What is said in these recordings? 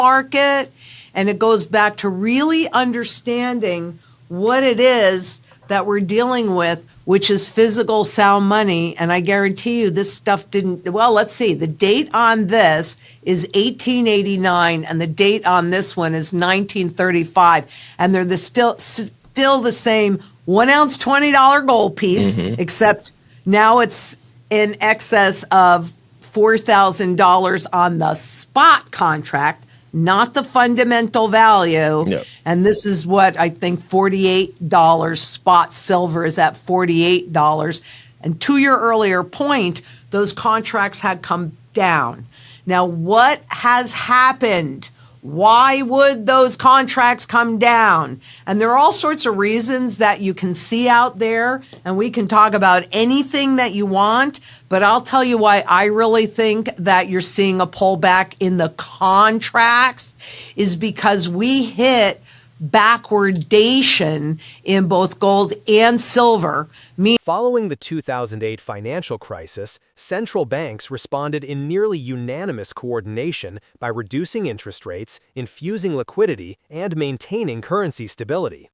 market. And it goes back to really understanding what it is that we're dealing with, which is physical sound money. And I guarantee you this stuff didn't, well, let's see. The date on this is 1889 and the date on this one is 1935. And they're still the same 1 ounce, $20 gold piece, except now it's in excess of $4,000 on the spot contract, not the fundamental value. Yep. And this is what I think $48 spot silver is at $48. And to your earlier point, those contracts had come down. Now, what has happened? Why would those contracts come down? And there are all sorts of reasons that you can see out there, and we can talk about anything that you want, but I'll tell you why I really think that you're seeing a pullback in the contracts is because we hit backwardation in both gold and silver. Following the 2008 financial crisis, central banks responded in nearly unanimous coordination by reducing interest rates, infusing liquidity, and maintaining currency stability.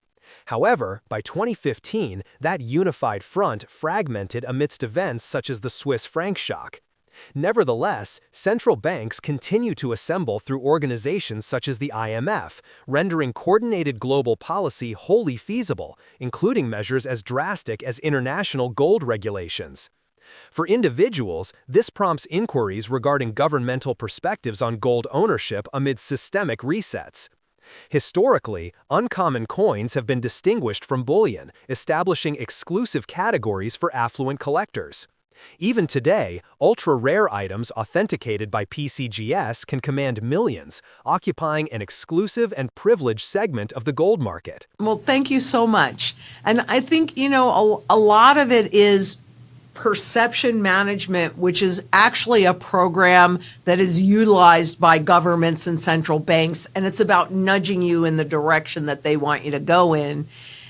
However, by 2015, that unified front fragmented amidst events such as the Swiss franc shock. Nevertheless, central banks continue to assemble through organizations such as the IMF, rendering coordinated global policy wholly feasible, including measures as drastic as international gold regulations. For individuals, this prompts inquiries regarding governmental perspectives on gold ownership amid systemic resets. Historically, uncommon coins have been distinguished from bullion, establishing exclusive categories for affluent collectors. Even today, ultra-rare items authenticated by PCGS can command millions, occupying an exclusive and privileged segment of the gold market. Well, thank you so much. And I think, a lot of it is perception management, which is actually a program that is utilized by governments and central banks, and it's about nudging you in the direction that they want you to go in.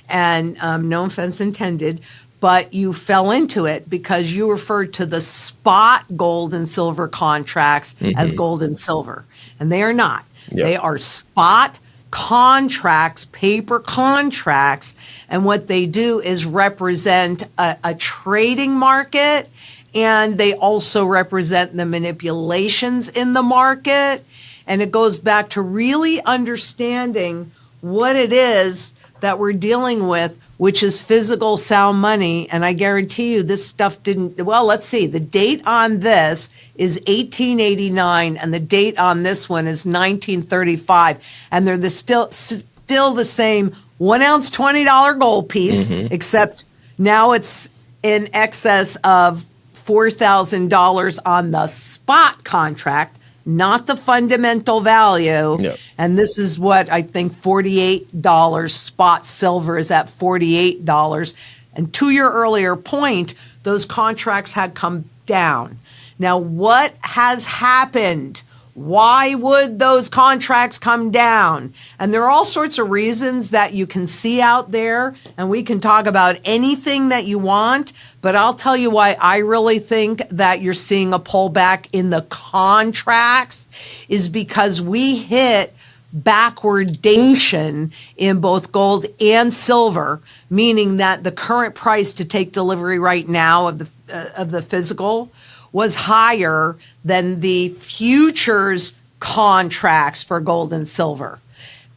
And no offense intended, but you fell into it because you referred to the spot gold and silver contracts as gold and silver, and they are not. Yep. They are spot contracts, paper contracts, and what they do is represent a trading market, and they also represent the manipulations in the market. And it goes back to really understanding what it is that we're dealing with, which is physical sound money. And I guarantee you this stuff didn't, well, let's see. The date on this is 1889 and the date on this one is 1935. And they're still the same 1 ounce, $20 gold piece, except now it's in excess of $4,000 on the spot contract, not the fundamental value. Yep. And this is what I think $48 spot silver is at $48. And to your earlier point, those contracts had come down. Now, what has happened? Why would those contracts come down? And there are all sorts of reasons that you can see out there, and we can talk about anything that you want, but I'll tell you why I really think that you're seeing a pullback in the contracts is because we hit backwardation in both gold and silver, meaning that the current price to take delivery right now of the physical was higher than the futures contracts for gold and silver,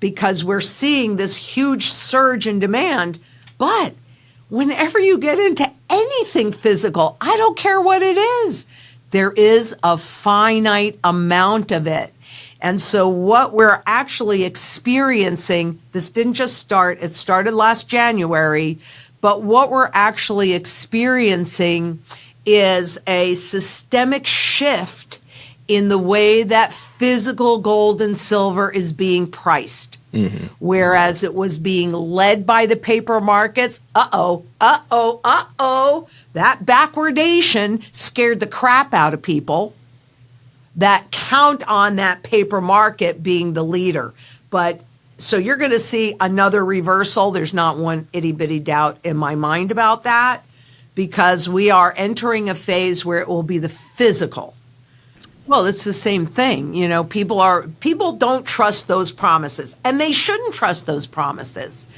because we're seeing this huge surge in demand. But whenever you get into anything physical, I don't care what it is, there is a finite amount of it. And so what we're actually experiencing, this didn't just start, it started last January, but what we're actually experiencing is a systemic shift in the way that physical gold and silver is being priced. Whereas it was being led by the paper markets, that backwardation scared the crap out of people that count on that paper market being the leader. But so you're going to see another reversal. There's not one itty bitty doubt in my mind about that, because we are entering a phase where it will be the physical. Well, it's the same thing. People don't trust those promises, and they shouldn't trust those promises,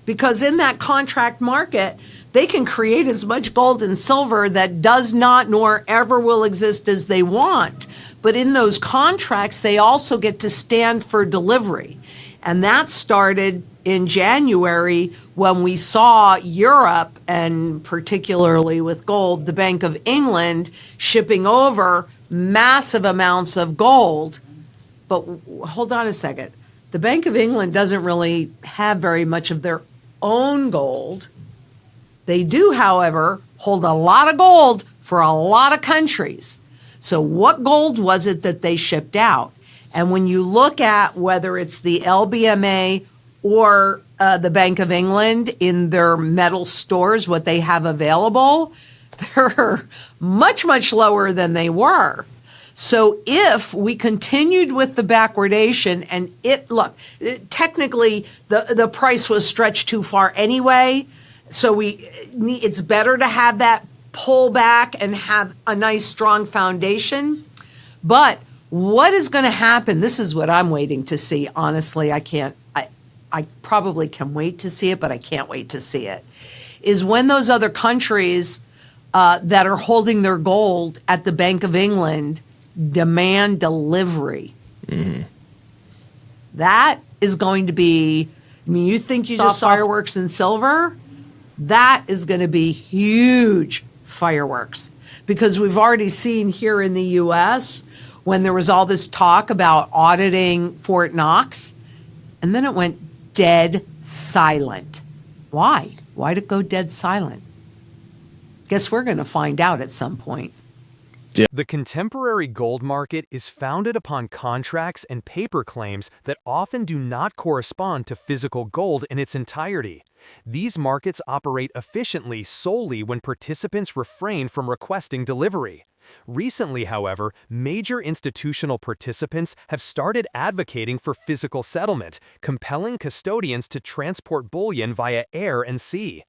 because in that contract market, they can create as much gold and silver that does not nor ever will exist as they want. But in those contracts, they also get to stand for delivery. And that started in January when we saw Europe, and particularly with gold, the Bank of England shipping over massive amounts of gold. But hold on a second. The Bank of England doesn't really have very much of their own gold. They do, however, hold a lot of gold for a lot of countries. So what gold was it that they shipped out? And when you look at whether it's the LBMA or the Bank of England in their metal stores, what they have available, they're much, much lower than they were. So if we continued with the backwardation, and technically the price was stretched too far anyway, so it's better to have that pull back and have a nice strong foundation. But what is going to happen? This is what I'm waiting to see. Honestly, I probably can wait to see it, but I can't wait to see it, is when those other countries that are holding their gold at the Bank of England demand delivery. Mm-hmm. That is going to be, you think you just saw fireworks and silver? That is going to be huge fireworks, because we've already seen here in the U.S. when there was all this talk about auditing Fort Knox, and then it went dead silent. Why? Why did it go dead silent? Guess we're going to find out at some point. The contemporary gold market is founded upon contracts and paper claims that often do not correspond to physical gold in its entirety. These markets operate efficiently solely when participants refrain from requesting delivery. Recently, however, major institutional participants have started advocating for physical settlement, compelling custodians to transport bullion via air and sea.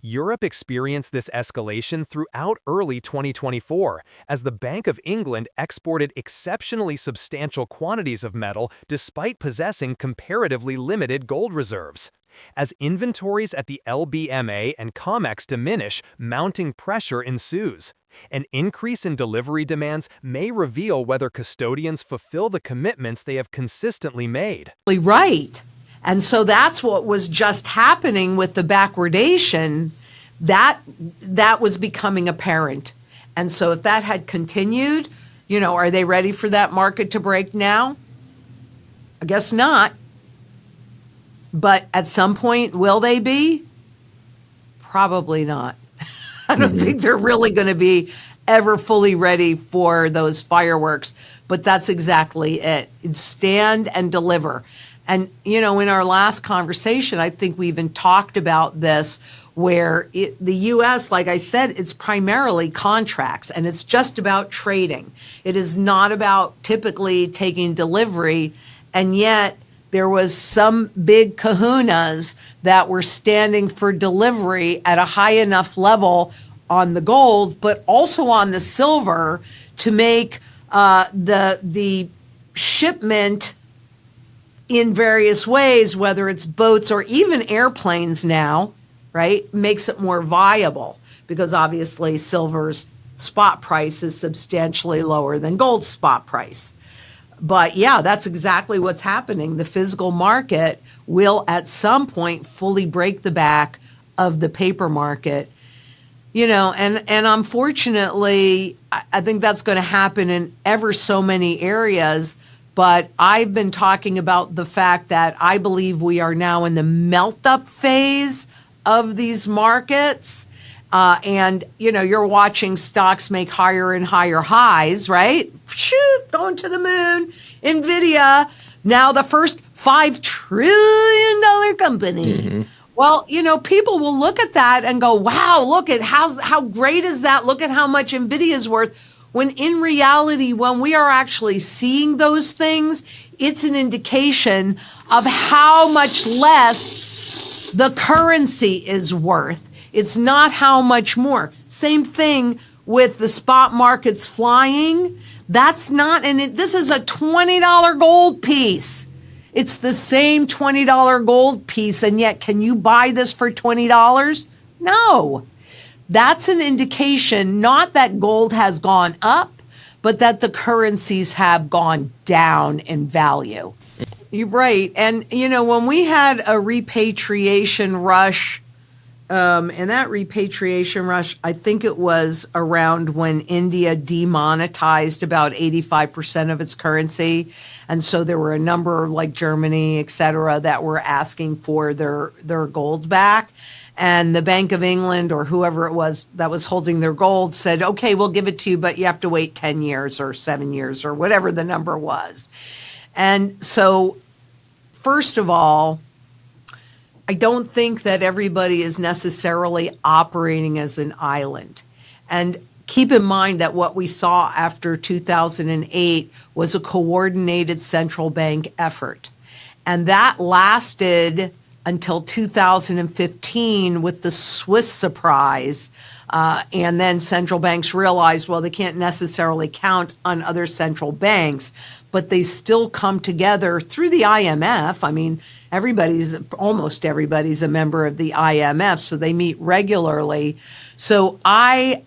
Europe experienced this escalation throughout early 2024, as the Bank of England exported exceptionally substantial quantities of metal despite possessing comparatively limited gold reserves. As inventories at the LBMA and COMEX diminish, mounting pressure ensues. An increase in delivery demands may reveal whether custodians fulfill the commitments they have consistently made. Right. And so that's what was just happening with the backwardation. That was becoming apparent. And so if that had continued, are they ready for that market to break now? I guess not. But at some point, will they be? Probably not. I don't think they're really going to be ever fully ready for those fireworks. But that's exactly it. It's stand and deliver. And, in our last conversation, I think we even talked about this, where the U.S., like I said, it's primarily contracts, and it's just about trading. It is not about typically taking delivery, and yet there was some big kahunas that were standing for delivery at a high enough level on the gold, but also on the silver, to make the shipment in various ways, whether it's boats or even airplanes now, right, makes it more viable, because obviously silver's spot price is substantially lower than gold's spot price. But yeah, that's exactly what's happening. The physical market will at some point fully break the back of the paper market. And unfortunately, I think that's going to happen in ever so many areas. But I've been talking about the fact that I believe we are now in the melt-up phase of these markets. And you're watching stocks make higher and higher highs, right? Shoot, going to the moon. NVIDIA, now the first $5 trillion company. Mm-hmm. Well, people will look at that and go, wow, look at how great is that? Look at how much NVIDIA is worth. When in reality, when we are actually seeing those things, it's an indication of how much less the currency is worth. It's not how much more. Same thing with the spot markets flying, that's not, this is a $20 gold piece. It's the same $20 gold piece, and yet can you buy this for $20? No. That's an indication not that gold has gone up, but that the currencies have gone down in value. You're right. And, when we had a repatriation rush, and that repatriation rush, I think it was around when India demonetized about 85% of its currency. And so there were a number like Germany, et cetera, that were asking for their gold back. And the Bank of England or whoever it was that was holding their gold said, okay, we'll give it to you, but you have to wait 10 years or 7 years or whatever the number was. And so, first of all, I don't think that everybody is necessarily operating as an island. And keep in mind that what we saw after 2008 was a coordinated central bank effort. And that lasted until 2015 with the Swiss surprise. And then central banks realized, well, they can't necessarily count on other central banks, but they still come together through the IMF. I mean, almost everybody's a member of the IMF, so they meet regularly. So I'm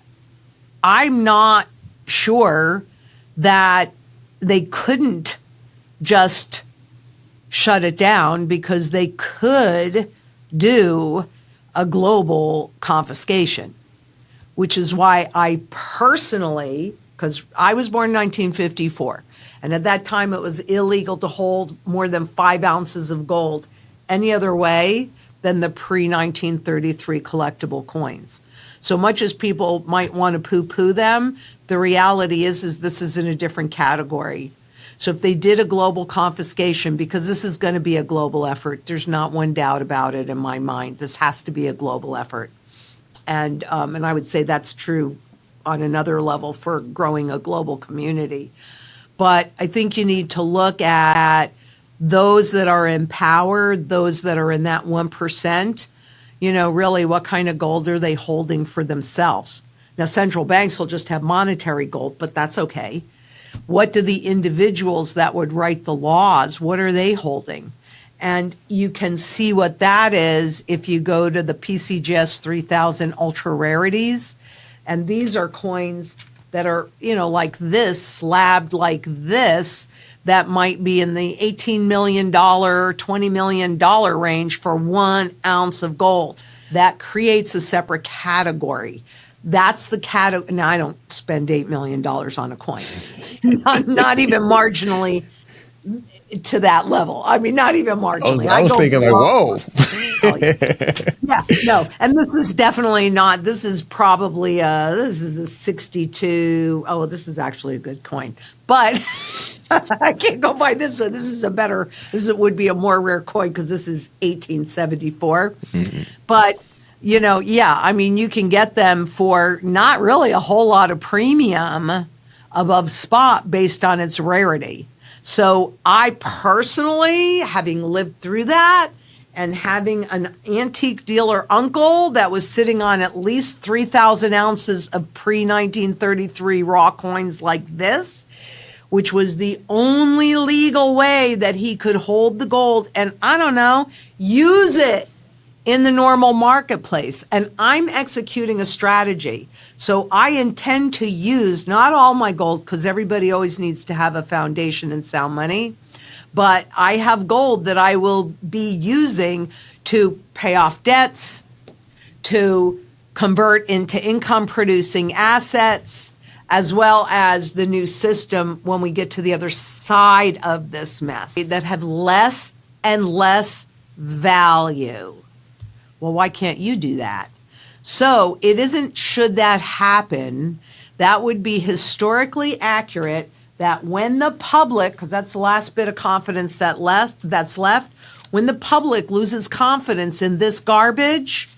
not sure that they couldn't just shut it down, because they could do a global confiscation, which is why I personally, because I was born in 1954, and at that time it was illegal to hold more than 5 ounces of gold any other way than the pre-1933 collectible coins. So much as people might want to poo-poo them, the reality is this is in a different category. So if they did a global confiscation, because this is going to be a global effort, there's not one doubt about it in my mind. This has to be a global effort. And I would say that's true on another level for growing a global community. But I think you need to look at those that are in power, those that are in that 1%, really what kind of gold are they holding for themselves? Now, central banks will just have monetary gold, but that's okay. What do the individuals that would write the laws, what are they holding? And you can see what that is if you go to the PCGS 3000 ultra rarities. And these are coins that are, like this, slabbed like this, that might be in the $18 million, $20 million range for 1 ounce of gold. That creates a separate category. That's the category. Now, I don't spend $8 million on a coin, not even marginally to that level. I mean, not even marginally. I was thinking like, whoa. Yeah, no. And this is definitely not, this is probably, this is a 62. Oh, this is actually a good coin. But I can't go buy this one. This would be a more rare coin because this is 1874. Mm-hmm. But, I mean, you can get them for not really a whole lot of premium above spot based on its rarity. So I personally, having lived through that and having an antique dealer uncle that was sitting on at least 3,000 ounces of pre-1933 raw coins like this, which was the only legal way that he could hold the gold and, use it in the normal marketplace. And I'm executing a strategy. So I intend to use not all my gold, because everybody always needs to have a foundation and sound money, but I have gold that I will be using to pay off debts, to convert into income producing assets, as well as the new system when we get to the other side of this mess that have less and less value. Well, why can't you do that? So it isn't should that happen. That would be historically accurate that when the public, because that's the last bit of confidence that's left, when the public loses confidence in this garbage,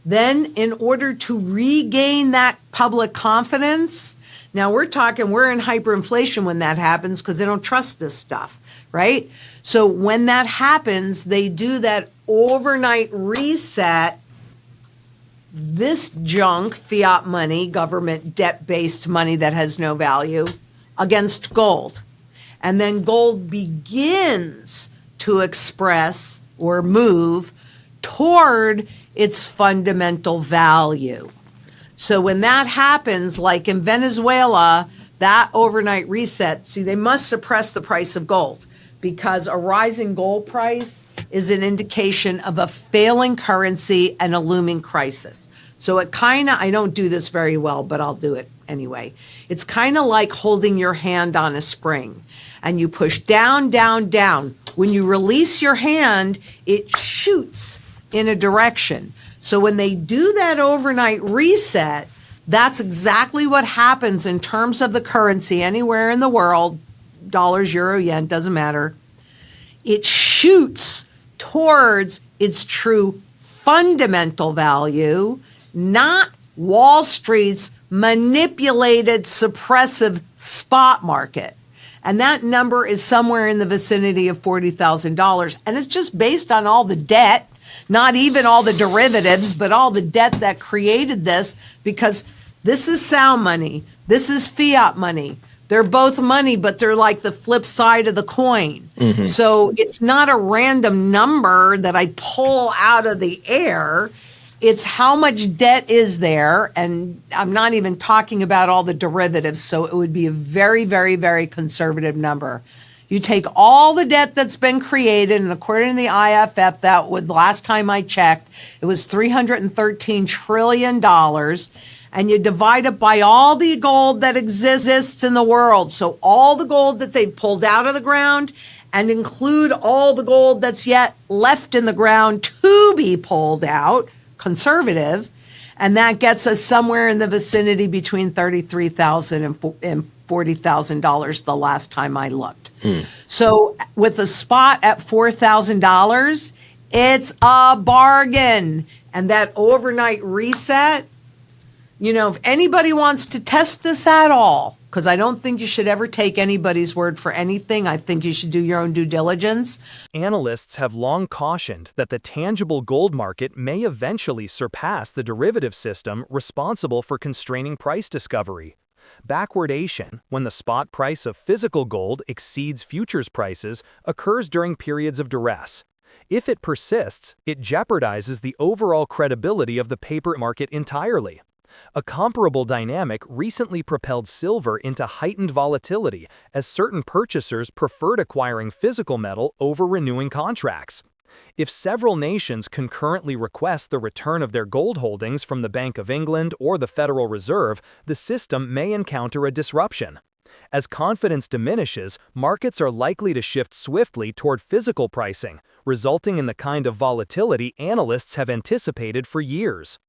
then in order to regain that public confidence, now we're in hyperinflation when that happens because they don't trust this stuff, right? So when that happens, they do that overnight reset this junk, fiat money, government debt-based money that has no value, against gold. And then gold begins to express or move toward its fundamental value. So when that happens, like in Venezuela, that overnight reset, see, they must suppress the price of gold because a rising gold price is an indication of a failing currency and a looming crisis. So it kind of, I don't do this very well, but I'll do it anyway. It's kind of like holding your hand on a spring and you push down, down, down. When you release your hand, it shoots in a direction. So when they do that overnight reset, that's exactly what happens in terms of the currency anywhere in the world, dollars, euro, yen, doesn't matter. It shoots towards its true fundamental value, not Wall Street's manipulated, suppressive spot market. And that number is somewhere in the vicinity of $40,000. And it's just based on all the debt, not even all the derivatives, but all the debt that created this, because this is sound money. This is fiat money. They're both money, but they're like the flip side of the coin. Mm-hmm. So it's not a random number that I pull out of the air. It's how much debt is there. And I'm not even talking about all the derivatives. So it would be a very, very, very conservative number. You take all the debt that's been created, and according to the IFF, that would, last time I checked, it was $313 trillion. And you divide it by all the gold that exists in the world. So all the gold that they pulled out of the ground, and include all the gold that's yet left in the ground to be pulled out, conservative, and that gets us somewhere in the vicinity between $33,000 and $40,000 the last time I looked. So with a spot at $4,000, it's a bargain. And that overnight reset, you know, if anybody wants to test this at all, because I don't think you should ever take anybody's word for anything. I think you should do your own due diligence. Analysts have long cautioned that the tangible gold market may eventually surpass the derivative system responsible for constraining price discovery. Backwardation, when the spot price of physical gold exceeds futures prices, occurs during periods of duress. If it persists, it jeopardizes the overall credibility of the paper market entirely. A comparable dynamic recently propelled silver into heightened volatility as certain purchasers preferred acquiring physical metal over renewing contracts. If several nations concurrently request the return of their gold holdings from the Bank of England or the Federal Reserve, the system may encounter a disruption. As confidence diminishes, markets are likely to shift swiftly toward physical pricing, resulting in the kind of volatility analysts have anticipated for years.